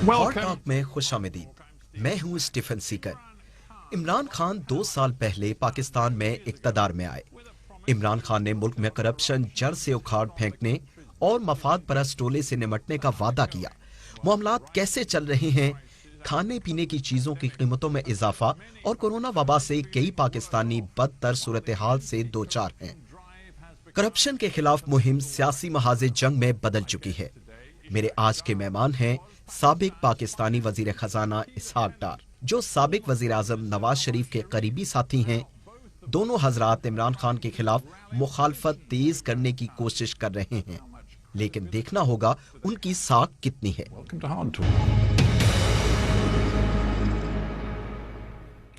Hot talk میں خوش آمدید. میں ہوں اسٹیفن سیکر. عمران خان 2 سال پہلے پاکستان میں اقتدار میں آئے. عمران خان نے ملک میں کرپشن جڑ سے اکھاڑ پھینکنے اور مفاد پرست ٹولے سے نمٹنے کا وعدہ کیا. معاملات کیسے چل رہے ہیں؟ کھانے پینے کی چیزوں کی قیمتوں میں اضافہ اور کورونا وبا سے کئی پاکستانی بدتر صورتحال سے دوچار ہیں. کرپشن کے خلاف مہم سیاسی محاذ جنگ میں بدل چکی ہے. میرے آج کے مہمان ہیں سابق پاکستانی وزیر خزانہ اسحاق ڈار، جو سابق وزیر اعظم نواز شریف کے قریبی ساتھی ہیں. دونوں حضرات عمران خان کے خلاف مخالفت تیز کرنے کی کوشش کر رہے ہیں، لیکن دیکھنا ہوگا ان کی ساکھ کتنی ہے.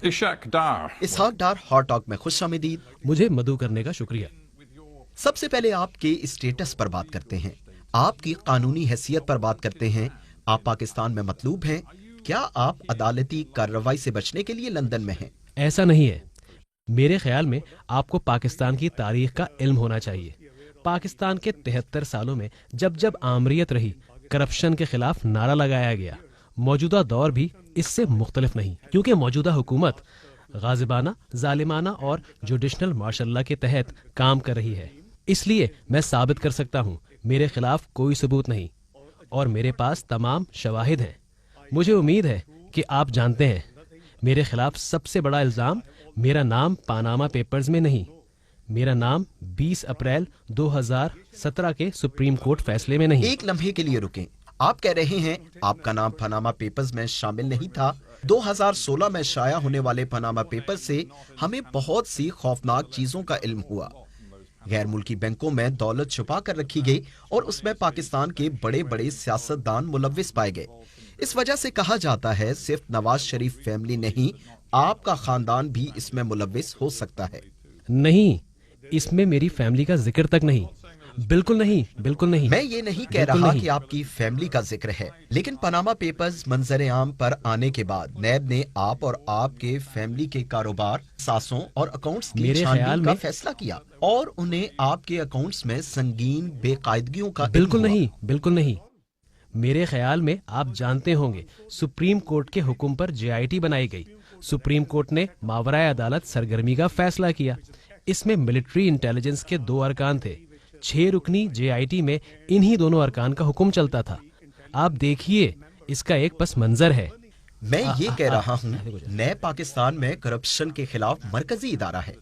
اسحاق ڈار، ہاٹ ٹاک میں خوش آمدید. مجھے مدعو کرنے کا شکریہ. سب سے پہلے آپ کے اسٹیٹس پر بات کرتے ہیں، آپ کی قانونی حیثیت پر بات کرتے ہیں. آپ پاکستان میں مطلوب ہیں. کیا آپ عدالتی کارروائی سے بچنے کے لیے لندن میں ہیں؟ ایسا نہیں ہے. میرے خیال میں آپ کو پاکستان کی تاریخ کا علم ہونا چاہیے. پاکستان کے 73 سالوں میں جب جب آمریت رہی، کرپشن کے خلاف نعرہ لگایا گیا. موجودہ دور بھی اس سے مختلف نہیں، کیونکہ موجودہ حکومت غاضبانہ، ظالمانہ اور جوڈیشنل مارشل لا کے تحت کام کر رہی ہے. اس لیے میں ثابت کر سکتا ہوں میرے خلاف کوئی ثبوت نہیں، اور میرے پاس تمام شواہد ہیں. مجھے امید ہے کہ آپ جانتے ہیں میرے خلاف سب سے بڑا الزام میرا نام پاناما پیپرز میں نہیں، میرا نام 20 اپریل 2017 کے سپریم کورٹ فیصلے میں نہیں. ایک لمحے کے لیے رکیں. آپ کہہ رہے ہیں آپ کا نام پاناما پیپرز میں شامل نہیں تھا. 2016 میں شائع ہونے والے پاناما پیپر سے ہمیں بہت سی خوفناک چیزوں کا علم ہوا. غیر ملکی بینکوں میں دولت چھپا کر رکھی گئی اور اس میں پاکستان کے بڑے بڑے سیاستدان ملوث پائے گئے. اس وجہ سے کہا جاتا ہے صرف نواز شریف فیملی نہیں، آپ کا خاندان بھی اس میں ملوث ہو سکتا ہے. نہیں، اس میں میری فیملی کا ذکر تک نہیں. بالکل نہیں، بالکل نہیں. میں یہ نہیں کہہ رہا کہ آپ کی فیملی کا ذکر ہے، لیکن پاناما پیپرز منظر عام پر آنے کے بعد نیب نے آپ اور آپ کے فیملی کے کاروبار، ساسوں اور اکاؤنٹس کی چھانبین کا فیصلہ کیا اور انہیں آپ کے اکاؤنٹس میں سنگین بے قاعدگیوں کا بالکل نہیں، بالکل نہیں. میرے خیال میں آپ جانتے ہوں گے سپریم کورٹ کے حکم پر JIT بنائی گئی. سپریم کورٹ نے ماورائے عدالت سرگرمی کا فیصلہ کیا. اس میں ملٹری انٹیلیجنس کے 2 ارکان تھے. 6 رکنی JIT میں انہی دونوں ارکان کا حکم چلتا تھا. آپ دیکھیے اس کا ایک پس منظر ہے. میں یہ کہہ رہا ہوں نیب پاکستان میں کرپشن کے خلاف مرکزی ادارہ ہے.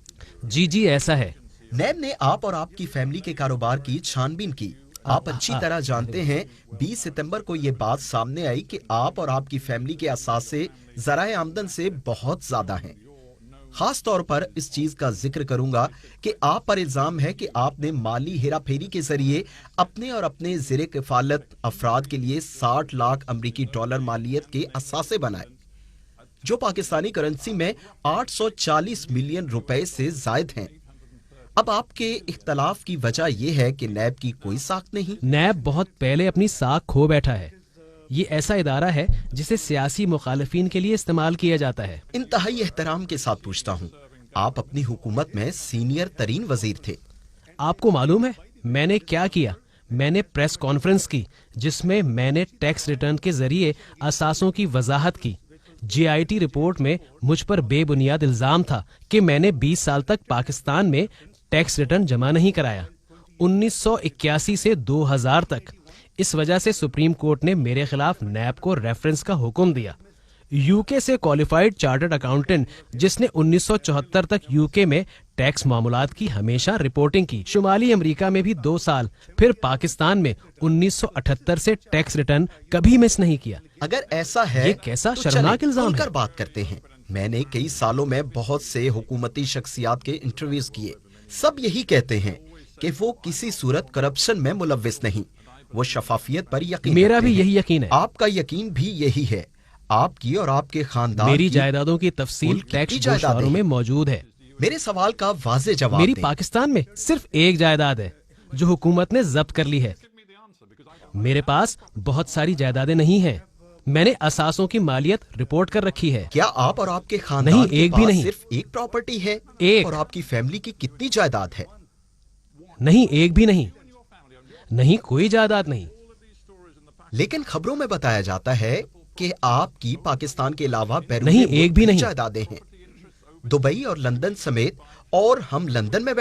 جی ایسا ہے. نیب نے آپ اور آپ کی فیملی کے کاروبار کی چھانبین کی. آپ اچھی طرح جانتے ہیں 20 ستمبر کو یہ بات سامنے آئی کہ آپ اور آپ کی فیملی کے اثاثے ذرائع آمدن سے بہت زیادہ ہیں. خاص طور پر اس چیز کا ذکر کروں گا کہ آپ پر الزام ہے کہ آپ نے مالی ہیرا پھیری کے ذریعے اپنے اور اپنے زیر کفالت افراد کے لیے 60 لاکھ امریکی ڈالر مالیت کے اثاثے بنائے، جو پاکستانی کرنسی میں 840 ملین روپے سے زائد ہیں. اب آپ کے اختلاف کی وجہ یہ ہے کہ نیب کی کوئی ساکھ نہیں. نیب بہت پہلے اپنی ساکھ کھو بیٹھا ہے. یہ ایسا ادارہ ہے جسے سیاسی مخالفین کے لیے استعمال کیا جاتا ہے. انتہائی احترام کے ساتھ پوچھتا ہوں، آپ اپنی حکومت میں سینئر ترین وزیر تھے. آپ کو معلوم ہے میں نے کیا کیا؟ میں نے پریس کانفرنس کی جس میں میں نے ٹیکس ریٹرن کے ذریعے اثاثوں کی وضاحت کی. JIT رپورٹ میں مجھ پر بے بنیاد الزام تھا کہ میں نے 20 سال تک پاکستان میں ٹیکس ریٹرن جمع نہیں کرایا، 1981 سے 2000 تک. اس وجہ سے سپریم کورٹ نے میرے خلاف نیب کو ریفرنس کا حکم دیا. UK سے کوالیفائڈ چارٹرڈ اکاؤنٹنٹ جس نے 1974 تک UK میں ٹیکس معاملات کی ہمیشہ رپورٹنگ کی. شمالی امریکہ میں بھی 2 سال، پھر پاکستان میں 1978 سے ٹیکس ریٹرن کبھی مس نہیں کیا. اگر ایسا ہے یہ کیسا شرمناک الزام ہے؟ بات کرتے ہیں. میں نے کئی سالوں میں بہت سے حکومتی شخصیات کے انٹرویوز کیے. سب یہی کہتے ہیں کہ وہ کسی صورت کرپشن میں ملوث نہیں، وہ شفافیت پر یقین. میرا بھی یہی یقین ہے. آپ کا یقین بھی یہی ہے. آپ کی اور آپ کے خاندان میری جائیدادوں کی تفصیل ٹیکس گوشواروں میں موجود ہے. میرے سوال کا واضح جواب میری پاکستان میں صرف ایک جائیداد ہے جو حکومت نے ضبط کر لی ہے. میرے پاس بہت ساری جائیدادیں نہیں ہیں. میں نے اثاثوں کی مالیت رپورٹ کر رکھی ہے. کیا آپ اور آپ کے خاندان نہیں، ایک بھی نہیں. صرف ایک پراپرٹی ہے؟ ایک. اور آپ کی فیملی کی کتنی جائیداد ہے؟ نہیں، ایک بھی نہیں. نہیں، کوئی جائیداد نہیں. لیکن خبروں میں بتایا جاتا ہے کہ آپ کی پاکستان کے علاوہ بیرون نہیں، ملک ایک بھی نہیں۔ جائیدادیں ہیں، دبئی اور لندن سمیت، اور ہم لندن میں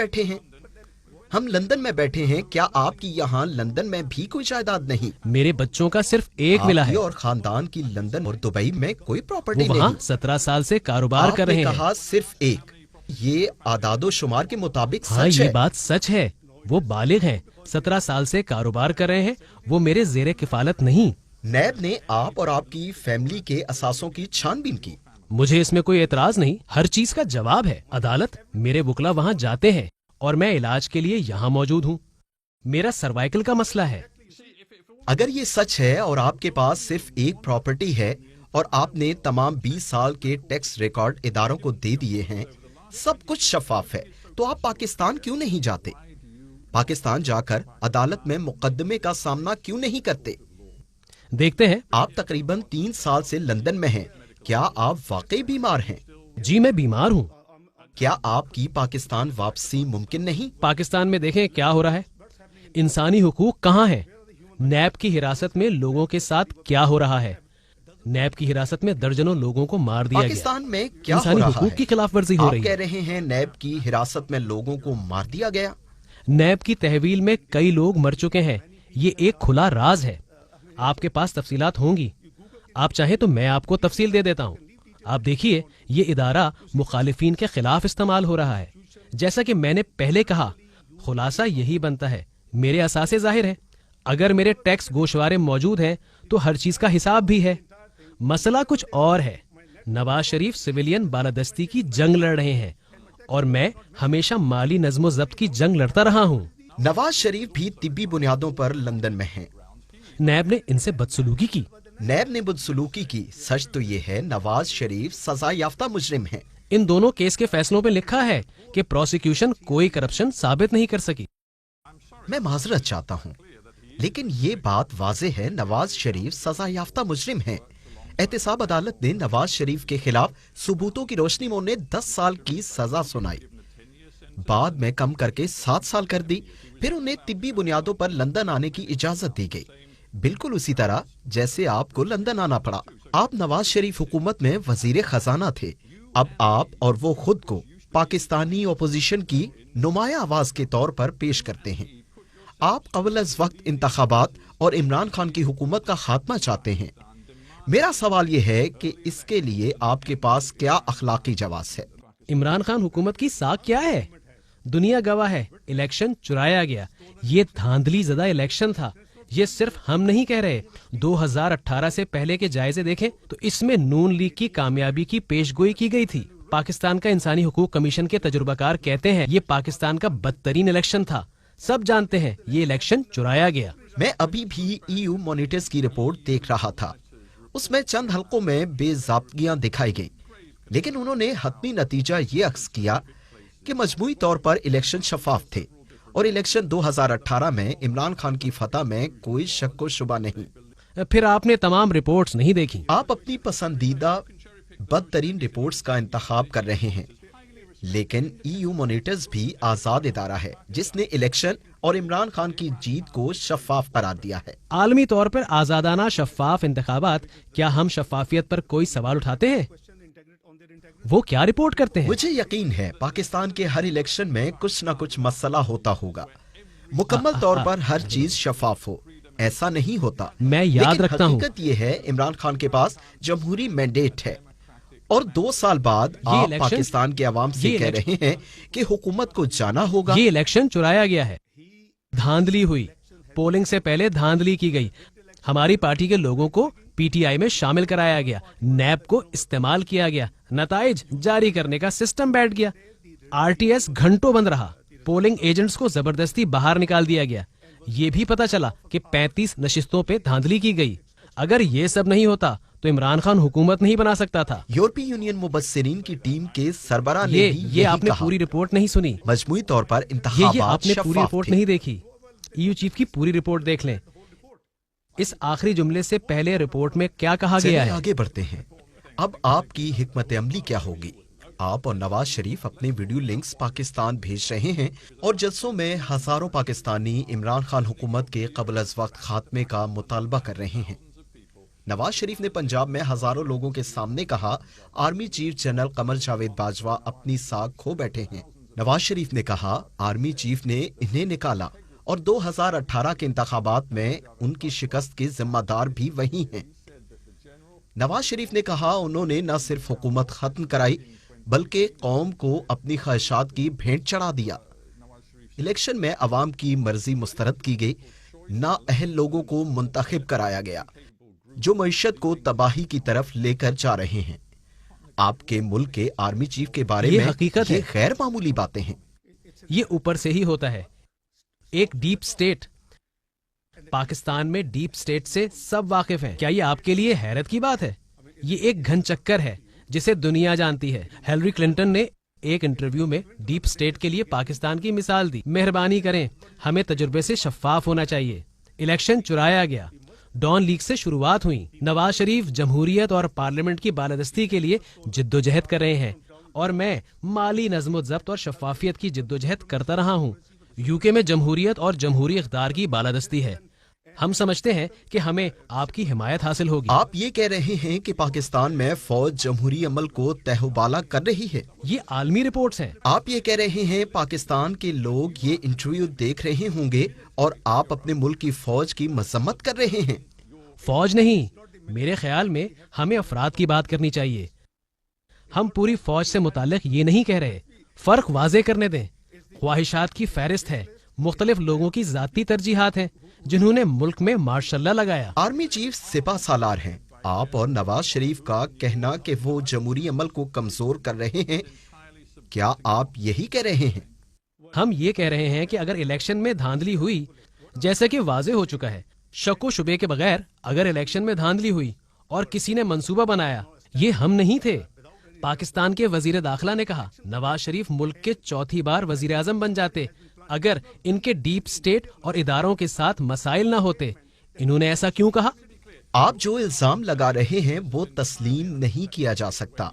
بیٹھے ہیں۔ کیا آپ کی یہاں لندن میں بھی کوئی جائیداد نہیں؟ میرے بچوں کا صرف ایک آپ ولا کی ہے، اور خاندان کی لندن اور دبئی میں کوئی وہ پراپرٹی وہاں نہیں۔ 17 سال سے کاروبار آپ کر نے رہے ہیں۔ کہا صرف ایک، یہ اعداد و شمار کے مطابق ہاں، سچ یہ ہے۔ بات سچ ہے، وہ بالغ ہیں، 17 سال سے کاروبار کر رہے ہیں، وہ میرے زیر کفالت نہیں۔ نیب نے آپ اور آپ کی فیملی کے اثاثوں کی چھان بین کی۔ مجھے اس میں کوئی اعتراض نہیں، ہر چیز کا جواب ہے۔ عدالت، میرے وکلا وہاں جاتے ہیں اور میں علاج کے لیے یہاں موجود ہوں۔ میرا سروائیکل کا مسئلہ ہے۔ اگر یہ سچ ہے اور آپ کے پاس صرف ایک پراپرٹی ہے اور آپ نے تمام 20 سال کے ٹیکس ریکارڈ اداروں کو دے دیے ہیں، سب کچھ شفاف ہے، تو آپ پاکستان کیوں نہیں جاتے؟ پاکستان جا کر عدالت میں مقدمے کا سامنا کیوں نہیں کرتے؟ دیکھتے ہیں۔ آپ تقریباً 3 سال سے لندن میں ہیں، کیا آپ واقعی بیمار ہیں؟ جی، میں بیمار ہوں۔ کیا آپ کی پاکستان واپسی ممکن نہیں؟ پاکستان میں دیکھیں کیا ہو رہا ہے، انسانی حقوق کہاں ہیں؟ نیب کی حراست میں لوگوں کے ساتھ کیا ہو رہا ہے؟ نیب کی حراست میں درجنوں لوگوں کو مار دیا گیا۔ پاکستان میں کیا ہو انسانی رہا حقوق ہے؟ کی خلاف ورزی ہو آپ رہی کہہ ہے۔ رہے ہیں نیب کی حراست میں لوگوں کو مار دیا گیا؟ نیب کی تحویل میں کئی لوگ مر چکے ہیں، یہ ایک کھلا راز ہے۔ آپ کے پاس تفصیلات ہوں گی، آپ چاہیں تو میں آپ کو تفصیل دے دیتا ہوں۔ آپ دیکھیے، یہ ادارہ مخالفین کے خلاف استعمال ہو رہا ہے۔ جیسا کہ میں نے پہلے کہا، خلاصہ یہی بنتا ہے، میرے اثاثے ظاہر ہیں، اگر میرے ٹیکس گوشوارے موجود ہیں تو ہر چیز کا حساب بھی ہے۔ مسئلہ کچھ اور ہے، نواز شریف سویلین بالادستی کی جنگ لڑ رہے ہیں اور میں ہمیشہ مالی نظم و ضبط کی جنگ لڑتا رہا ہوں۔ نواز شریف بھی طبی بنیادوں پر لندن میں ہیں۔ نیب نے ان سے بدسلوکی کی۔ نیب نے بدسلوکی کی، سچ تو یہ ہے نواز شریف سزا یافتہ مجرم ہیں۔ ان دونوں کیس کے فیصلوں پہ لکھا ہے کہ پروسیکیوشن کوئی کرپشن ثابت نہیں کر سکی۔ میں معذرت چاہتا ہوں، لیکن یہ بات واضح ہے نواز شریف سزا یافتہ مجرم ہیں۔ احتساب عدالت نے نواز شریف کے خلاف ثبوتوں کی روشنی میں انہیں 10 سال کی سزا سنائی، بعد میں کم کر کے 7 سال کر دی، پھر انہیں طبی بنیادوں پر لندن آنے کی اجازت دی گئی، بالکل اسی طرح جیسے آپ کو لندن آنا پڑا۔ آپ نواز شریف حکومت میں وزیر خزانہ تھے، اب آپ اور وہ خود کو پاکستانی اپوزیشن کی نمایاں آواز کے طور پر پیش کرتے ہیں۔ آپ قبل از وقت انتخابات اور عمران خان کی حکومت کا خاتمہ چاہتے ہیں۔ میرا سوال یہ ہے کہ اس کے لیے آپ کے پاس کیا اخلاقی جواز ہے؟ عمران خان حکومت کی ساکھ کیا ہے؟ دنیا گواہ ہے، الیکشن چرایا گیا، یہ دھاندلی زدہ الیکشن تھا۔ یہ صرف ہم نہیں کہہ رہے، 2018 سے پہلے کے جائزے دیکھیں تو اس میں نون لیگ کی کامیابی کی پیش گوئی کی گئی تھی۔ پاکستان کا انسانی حقوق کمیشن کے تجربہ کار کہتے ہیں یہ پاکستان کا بدترین الیکشن تھا۔ سب جانتے ہیں یہ الیکشن چرایا گیا۔ میں ابھی بھی EU مانیٹرز کی رپورٹ دیکھ رہا تھا، اس میں چند حلقوں میں بے ضابطگیاں دکھائی گئی، لیکن انہوں نے حتمی نتیجہ یہ اخذ کیا کہ مجموعی طور پر الیکشن شفاف تھے اور الیکشن 2018 میں عمران خان کی فتح میں کوئی شک و شبہ نہیں۔ پھر آپ نے تمام رپورٹس نہیں دیکھی۔ آپ اپنی پسندیدہ بدترین رپورٹس کا انتخاب کر رہے ہیں، لیکن EU مانیٹرز بھی آزاد ادارہ ہے جس نے الیکشن اور عمران خان کی جیت کو شفاف قرار دیا ہے۔ عالمی طور پر آزادانہ شفاف انتخابات، کیا ہم شفافیت پر کوئی سوال اٹھاتے ہیں؟ وہ کیا رپورٹ کرتے ہیں؟ مجھے یقین ہے پاکستان کے ہر الیکشن میں کچھ نہ کچھ مسئلہ ہوتا ہوگا، مکمل طور پر ہر چیز شفاف ہو، ایسا نہیں ہوتا۔ میں یاد رکھتا ہوں، حقیقت یہ ہے عمران خان کے پاس جمہوری مینڈیٹ ہے اور 2 سال بعد آپ پاکستان کے عوام سے کہہ رہے ہیں کہ حکومت کو جانا ہوگا۔ یہ الیکشن چرایا گیا ہے، دھاندلی ہوئی، پولنگ سے پہلے دھاندلی کی گئی، ہماری پارٹی کے لوگوں کو PTI میں شامل کرایا گیا، نیب کو استعمال کیا گیا، نتائج جاری کرنے کا سسٹم بیٹھ گیا، RTS گھنٹوں بند رہا، پولنگ ایجنٹس کو زبردستی باہر نکال دیا گیا، یہ بھی پتا چلا کہ 35 نشستوں پہ دھاندلی کی گئی۔ اگر یہ سب نہیں ہوتا تو عمران خان حکومت نہیں بنا سکتا تھا۔ یورپی یونین مبصرین کی ٹیم کے سربراہ نے بھی یہ آپ نے کہا۔ پوری رپورٹ نہیں سنی، مجموعی طور پر یہ انتخابات آپ نے پوری شفاف رپورٹ تھے۔ نہیں دیکھی۔ EU چیف کی پوری رپورٹ دیکھ لیں، اس آخری جملے سے پہلے رپورٹ میں کیا کہا گیا چلیے ہے؟ آگے بڑھتے ہیں۔ اب آپ کی حکمت عملی کیا ہوگی؟ آپ اور نواز شریف اپنے ویڈیو لنکس پاکستان بھیج رہے ہیں اور جلسوں میں ہزاروں پاکستانی عمران خان حکومت کے قبل از وقت خاتمے کا مطالبہ کر رہے ہیں۔ نواز شریف نے پنجاب میں ہزاروں لوگوں کے سامنے کہا army chief general Qamar Javed Bajwa اپنی ساکھ کھو بیٹھے ہیں۔ نواز شریف نے کہا آرمی چیف نے انہیں نکالا اور 2018 کے انتخابات میں ان کی شکست کے ذمہ دار بھی وہی ہیں۔ نواز شریف نے کہا انہوں نے نہ صرف حکومت ختم کرائی بلکہ قوم کو اپنی خواہشات کی بھینٹ چڑھا دیا۔ الیکشن میں عوام کی مرضی مسترد کی گئی، نااہل لوگوں کو منتخب کرایا گیا جو معیشت کو تباہی کی طرف لے کر جا رہے ہیں۔ آپ کے ملک کے آرمی چیف کے بارے یہ میں حقیقت ہے۔ غیر معمولی باتیں ہیں۔ یہ اوپر سے ہی ہوتا ہے، ایک ڈیپ سٹیٹ۔ پاکستان میں ڈیپ سٹیٹ سے سب واقف ہیں۔ کیا یہ آپ کے لیے حیرت کی بات ہے؟ یہ ایک گھن چکر ہے جسے دنیا جانتی ہے۔ ہیلری کلنٹن نے ایک انٹرویو میں ڈیپ سٹیٹ کے لیے پاکستان کی مثال دی۔ مہربانی کریں، ہمیں تجربے سے شفاف ہونا چاہیے۔ الیکشن چرایا گیا، ڈان لیگ سے شروعات ہوئی۔ نواز شریف جمہوریت اور پارلیمنٹ کی بالادستی کے لیے جد و جہد کر رہے ہیں اور میں مالی نظم و ضبط اور شفافیت کی جد و جہد کرتا رہا ہوں۔ یو کے میں جمہوریت اور جمہوری اقدار کی بالادستی ہے۔ ہم سمجھتے ہیں کہ ہمیں آپ کی حمایت حاصل ہوگی۔ آپ یہ کہہ رہے ہیں کہ پاکستان میں فوج جمہوری عمل کو تہ و بالا کر رہی ہے۔ یہ عالمی رپورٹس ہیں۔ آپ یہ کہہ رہے ہیں پاکستان کے لوگ یہ انٹرویو دیکھ رہے ہوں گے اور آپ اپنے ملک کی فوج کی مذمت کر رہے ہیں۔ فوج نہیں، میرے خیال میں ہمیں افراد کی بات کرنی چاہیے۔ ہم پوری فوج سے متعلق یہ نہیں کہہ رہے۔ فرق واضح کرنے دیں۔ خواہشات کی فہرست ہے، مختلف لوگوں کی ذاتی ترجیحات ہیں جنہوں نے ملک میں ماشاء اللہ لگایا۔ آرمی چیف سپہ سالار ہیں۔ آپ اور نواز شریف کا کہنا کہ وہ جمہوری عمل کو کمزور کر رہے ہیں، کیا آپ یہی کہہ رہے ہیں؟ ہم یہ کہہ رہے ہیں کہ اگر الیکشن میں دھاندلی ہوئی، جیسا کہ واضح ہو چکا ہے، شک و شبے کے بغیر اگر الیکشن میں دھاندلی ہوئی اور کسی نے منصوبہ بنایا، یہ ہم نہیں تھے۔ پاکستان کے وزیر داخلہ نے کہا نواز شریف ملک کے چوتھی بار وزیر اعظم بن جاتے اگر ان کے ڈیپ سٹیٹ اور اداروں کے ساتھ مسائل نہ ہوتے۔ انہوں نے ایسا کیوں کہا؟ آپ جو الزام لگا رہے ہیں وہ تسلیم نہیں کیا جا سکتا۔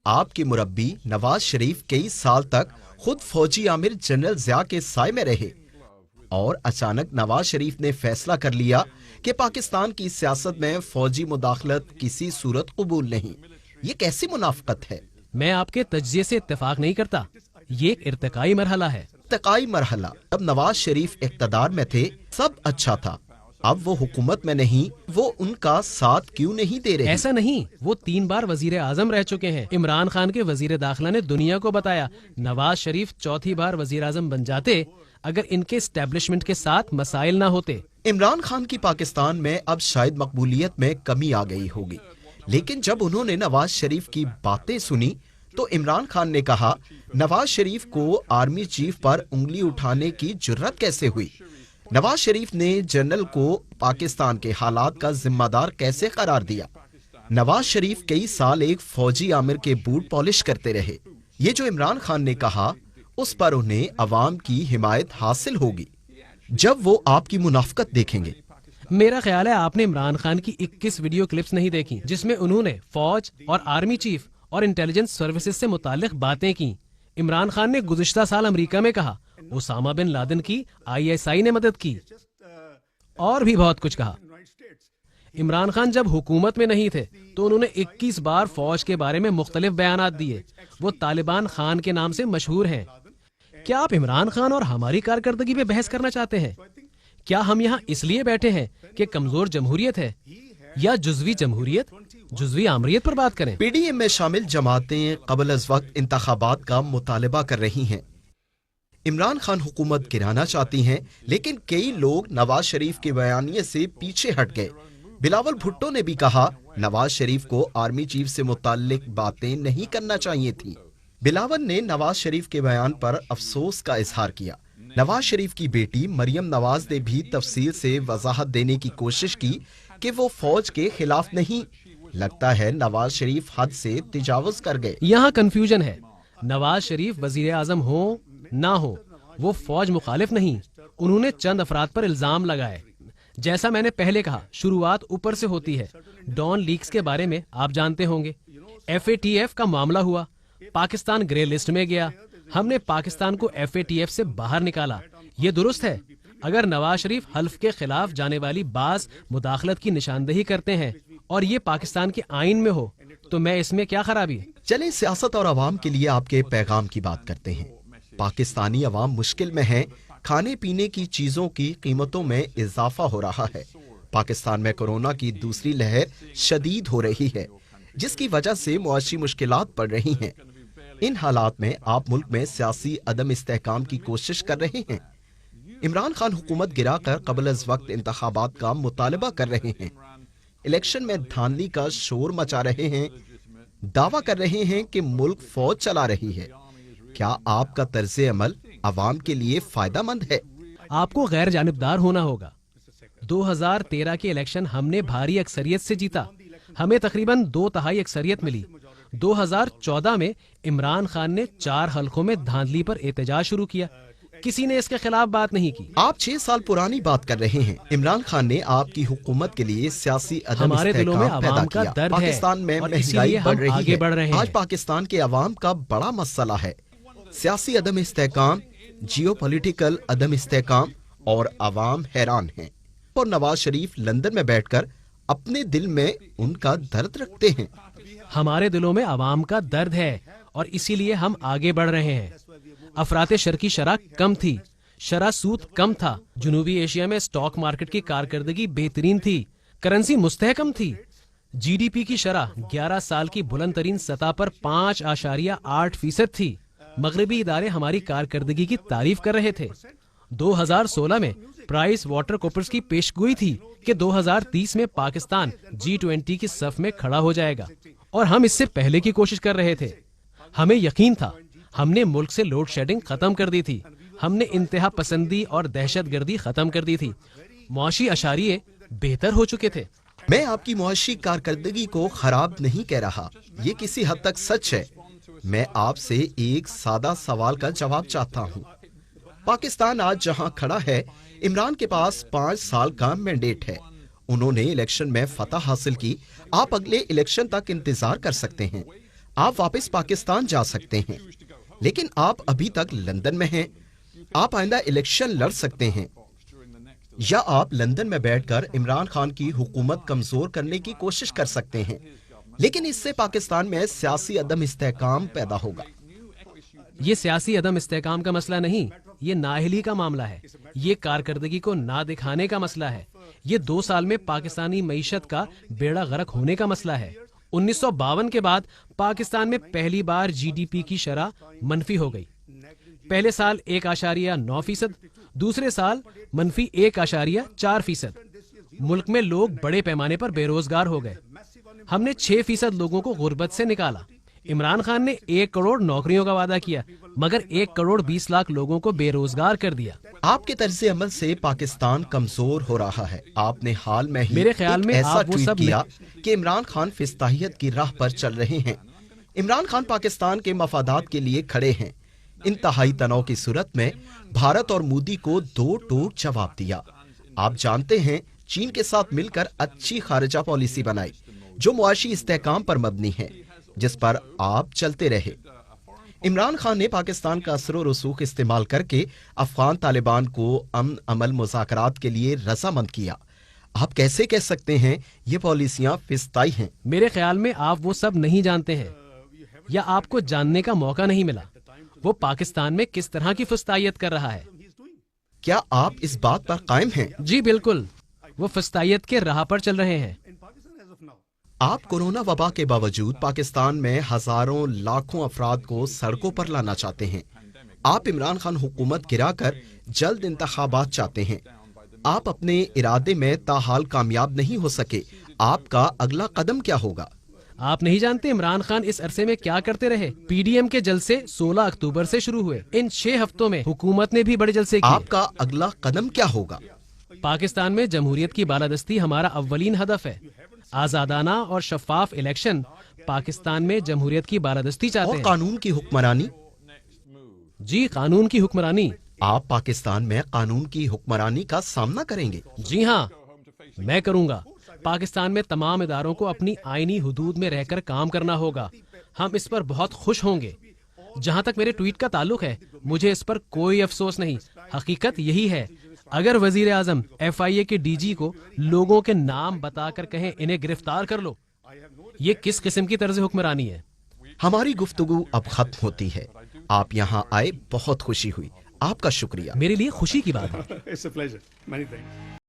آپ کے مربی نواز شریف کئی سال تک خود فوجی عامر جنرل ضیاء کے سائے میں رہے اور اچانک نواز شریف نے فیصلہ کر لیا کہ پاکستان کی سیاست میں فوجی مداخلت کسی صورت قبول نہیں۔ یہ کیسی منافقت ہے؟ میں آپ کے تجزیے سے اتفاق نہیں کرتا۔ یہ ایک ارتقائی مرحلہ ہے۔ ارتقائی مرحلہ؟ جب نواز شریف اقتدار میں تھے سب اچھا تھا، اب وہ حکومت میں نہیں، وہ ان کا ساتھ کیوں نہیں دے رہے؟ ایسا نہیں، وہ 3 بار وزیر اعظم رہ چکے ہیں۔ عمران خان کے وزیر داخلہ نے دنیا کو بتایا نواز شریف چوتھی بار وزیر اعظم بن جاتے اگر ان کے اسٹیبلشمنٹ کے ساتھ مسائل نہ ہوتے۔ عمران خان کی پاکستان میں اب شاید مقبولیت میں کمی آ گئی ہوگی، لیکن جب انہوں نے نواز شریف کی باتیں سنی تو عمران خان نے کہا نواز شریف کو آرمی چیف پر انگلی اٹھانے کی جرت کیسے ہوئی؟ نواز شریف نے جنرل کو پاکستان کے حالات کا ذمہ دار کیسے قرار دیا؟ نواز شریف کئی سال ایک فوجی عامر کے بوٹ پالش کرتے رہے۔ یہ جو عمران خان نے کہا اس پر انہیں عوام کی حمایت حاصل ہوگی جب وہ آپ کی منافقت دیکھیں گے۔ میرا خیال ہے آپ نے عمران خان کی 21 ویڈیو کلپس نہیں دیکھی جس میں انہوں نے فوج اور آرمی چیف اور انٹیلیجنس سروسز سے متعلق باتیں کی۔ عمران خان نے گزشتہ سال امریکہ میں کہا اسامہ بن لادن کی ISI نے مدد کی اور بھی بہت کچھ کہا۔ عمران خان جب حکومت میں نہیں تھے تو انہوں نے 21 بار فوج کے بارے میں مختلف بیانات دیے۔ وہ طالبان خان کے نام سے مشہور ہیں۔ کیا آپ عمران خان اور ہماری کارکردگی پہ بحث کرنا چاہتے ہیں؟ کیا ہم یہاں اس لیے بیٹھے ہیں کہ کمزور جمہوریت ہے یا جزوی جمہوریت، جزوی آمریت پر بات کریں؟ پی ڈی ایم میں شامل جماعتیں قبل از وقت انتخابات کا مطالبہ کر رہی ہیں۔ عمران خان حکومت گرانا چاہتی ہیں، لیکن کئی لوگ نواز شریف کے بیانیے سے پیچھے ہٹ گئے۔ بلاول بھٹو نے بھی کہا نواز شریف کو آرمی چیف سے متعلق باتیں نہیں کرنا چاہیے تھیں۔ بلاول نے نواز شریف کے بیان پر افسوس کا اظہار کیا۔ نواز شریف کی بیٹی مریم نواز نے بھی تفصیل سے وضاحت دینے کی کوشش کی کہ وہ فوج کے خلاف نہیں۔ لگتا ہے نواز شریف حد سے تجاوز کر گئے۔ یہاں کنفیوژن ہے۔ نواز شریف وزیر اعظم ہو نہ ہو، وہ فوج مخالف نہیں۔ انہوں نے چند افراد پر الزام لگائے۔ جیسا میں نے پہلے کہا شروعات اوپر سے ہوتی ہے۔ ڈان لیکس کے بارے میں آپ جانتے ہوں گے۔ FATF کا معاملہ ہوا، پاکستان گرے لسٹ میں گیا۔ ہم نے پاکستان کو FATF سے باہر نکالا۔ یہ درست ہے۔ اگر نواز شریف حلف کے خلاف جانے والی بعض مداخلت کی نشاندہی کرتے ہیں اور یہ پاکستان کے آئین میں ہو تو میں اس میں کیا خرابی؟ چلیں سیاست اور عوام کے لیے آپ کے پیغام کی بات کرتے ہیں۔ پاکستانی عوام مشکل میں ہے، کھانے پینے کی چیزوں کی قیمتوں میں اضافہ ہو رہا ہے۔ پاکستان میں کورونا کی دوسری لہر شدید ہو رہی ہے، جس کی وجہ سے معاشی مشکلات بڑھ رہی ہیں۔ ان حالات میں آپ ملک میں سیاسی عدم استحکام کی کوشش کر رہے ہیں۔ عمران خان حکومت گرا کر قبل از وقت انتخابات کا مطالبہ کر رہے ہیں، الیکشن میں دھاندلی کا شور مچا رہے ہیں، دعویٰ کر رہے ہیں کہ ملک فوج چلا رہی ہے۔ کیا آپ کا طرز عمل عوام کے لیے فائدہ مند ہے؟ آپ کو غیر جانبدار ہونا ہوگا۔ 2013 کے الیکشن ہم نے بھاری اکثریت سے جیتا، ہمیں تقریباً 2/3 اکثریت ملی۔ 2014 میں عمران خان نے 4 حلقوں میں دھاندلی پر احتجاج شروع کیا، کسی نے اس کے خلاف بات نہیں کی۔ آپ 6 سال پرانی بات کر رہے ہیں۔ عمران خان نے آپ کی حکومت کے لیے سیاسی عدم ہمارے دلوں میں استحکام پیدا عوام کا کیا۔ درد ہے پاکستان میں اور اسی مہنگائی لیے بڑھ ہم رہی آگے بڑھ رہے ہے۔ ہیں۔ آج پاکستان کے عوام کا بڑا مسئلہ ہے سیاسی عدم استحکام، جیو پولیٹیکل عدم استحکام، اور عوام حیران ہیں۔ اور نواز شریف لندن میں بیٹھ کر اپنے دل میں ان کا درد رکھتے ہیں۔ ہمارے دلوں میں عوام کا درد ہے اور اسی لیے ہم آگے بڑھ رہے ہیں۔ افراط شر کی شرح کم تھی، شرح سود کم تھا، جنوبی ایشیا میں سٹاک مارکیٹ کی کارکردگی بہترین تھی، کرنسی مستحکم تھی، جی ڈی پی کی شرح 11 سال کی بلند ترین سطح پر 5.8% تھی۔ مغربی ادارے ہماری کارکردگی کی تعریف کر رہے تھے۔ 2016 میں پرائس واٹر کوپرز کی پیشگوئی تھی کہ 2030 میں پاکستان G20 کی صف میں کھڑا ہو جائے گا، اور ہم اس سے پہلے کی کوشش کر رہے تھے۔ ہمیں یقین تھا، ہم نے ملک سے لوڈ شیڈنگ ختم کر دی تھی، ہم نے انتہا پسندی اور دہشت گردی ختم کر دی تھی، معاشی اشاریے بہتر ہو چکے تھے۔ میں آپ کی معاشی کارکردگی کو خراب نہیں کہہ رہا، یہ کسی حد تک سچ ہے۔ میں آپ سے ایک سادہ سوال کا جواب چاہتا ہوں۔ پاکستان آج جہاں کھڑا ہے، عمران کے پاس 5 سال کا مینڈیٹ ہے۔ انہوں نے الیکشن میں فتح حاصل کی۔ آپ اگلے الیکشن تک انتظار کر سکتے ہیں، آپ واپس پاکستان جا سکتے ہیں، لیکن آپ ابھی تک لندن میں ہیں۔ آپ آئندہ الیکشن لڑ سکتے ہیں، یا آپ لندن میں بیٹھ کر عمران خان کی حکومت کمزور کرنے کی کوشش کر سکتے ہیں، لیکن اس سے پاکستان میں سیاسی عدم استحکام پیدا ہوگا۔ یہ سیاسی عدم استحکام کا مسئلہ نہیں، یہ نااہلی کا معاملہ ہے، یہ کارکردگی کو نہ دکھانے کا مسئلہ ہے، یہ 2 سال میں پاکستانی معیشت کا بیڑا غرق ہونے کا مسئلہ ہے۔ 1952 کے بعد پاکستان میں پہلی بار جی ڈی پی کی شرح منفی ہو گئی۔ پہلے سال 1.9%، دوسرے سال منفی 1.4%۔ ملک میں لوگ بڑے پیمانے پر بے روزگار ہو گئے۔ ہم نے 6% لوگوں کو غربت سے نکالا۔ عمران خان نے 1 کروڑ نوکریوں کا وعدہ کیا، مگر 1 کروڑ 20 لاکھ لوگوں کو بے روزگار کر دیا۔ آپ کے طرز عمل سے پاکستان کمزور ہو رہا ہے۔ آپ نے حال میں ہی میرے خیال میں ایسا آپ وہ ٹویٹ سب کیا کہ عمران خان فضتاحیت کی راہ پر چل رہے ہیں۔ عمران خان پاکستان کے مفادات کے لیے کھڑے ہیں۔ انتہائی تناؤ کی صورت میں بھارت اور مودی کو 2 ٹوک جواب دیا۔ آپ جانتے ہیں، چین کے ساتھ مل کر اچھی خارجہ پالیسی بنائی جو معاشی استحکام پر مبنی ہے، جس پر آپ چلتے رہے۔ عمران خان نے پاکستان کا اثر و رسوخ استعمال کر کے افغان طالبان کو امن عمل مذاکرات کے لیے رضامند کیا۔ آپ کیسے کہہ سکتے ہیں یہ پالیسیاں فضتائی ہیں؟ میرے خیال میں آپ وہ سب نہیں جانتے ہیں، یا آپ کو جاننے کا موقع نہیں ملا وہ پاکستان میں کس طرح کی فضتائیت کر رہا ہے۔ کیا آپ اس بات پر قائم ہیں؟ جی بالکل، وہ فضتائیت کے راہ پر چل رہے ہیں۔ آپ کورونا وبا کے باوجود پاکستان میں ہزاروں لاکھوں افراد کو سڑکوں پر لانا چاہتے ہیں۔ آپ عمران خان حکومت گرا کر جلد انتخابات چاہتے ہیں۔ آپ اپنے ارادے میں تاحال کامیاب نہیں ہو سکے۔ آپ کا اگلا قدم کیا ہوگا؟ آپ نہیں جانتے عمران خان اس عرصے میں کیا کرتے رہے؟ پی ڈی ایم کے جلسے 16 اکتوبر سے شروع ہوئے۔ ان 6 ہفتوں میں حکومت نے بھی بڑے جلسے کیے۔ آپ کا اگلا قدم کیا ہوگا؟ پاکستان میں جمہوریت کی بالادستی ہمارا اولین ہدف ہے۔ آزادانہ اور شفاف الیکشن پاکستان میں جمہوریت کی بالادستی چاہتے اور ہیں۔ قانون کی حکمرانی؟ جی، قانون کی حکمرانی۔ آپ پاکستان میں قانون کی حکمرانی کا سامنا کریں گے؟ جی ہاں، میں کروں گا۔ پاکستان میں تمام اداروں کو اپنی آئینی حدود میں رہ کر کام کرنا ہوگا۔ ہم اس پر بہت خوش ہوں گے۔ جہاں تک میرے ٹویٹ کا تعلق ہے، مجھے اس پر کوئی افسوس نہیں۔ حقیقت یہی ہے، اگر وزیر اعظم FIA کے DG کو لوگوں کے نام بتا کر کہیں انہیں گرفتار کر لو، یہ کس قسم کی طرز حکمرانی ہے؟ ہماری گفتگو اب ختم ہوتی ہے. آپ یہاں آئے بہت خوشی ہوئی. آپ کا شکریہ. میرے لیے خوشی کی بات ہے. It's a pleasure. Many thanks.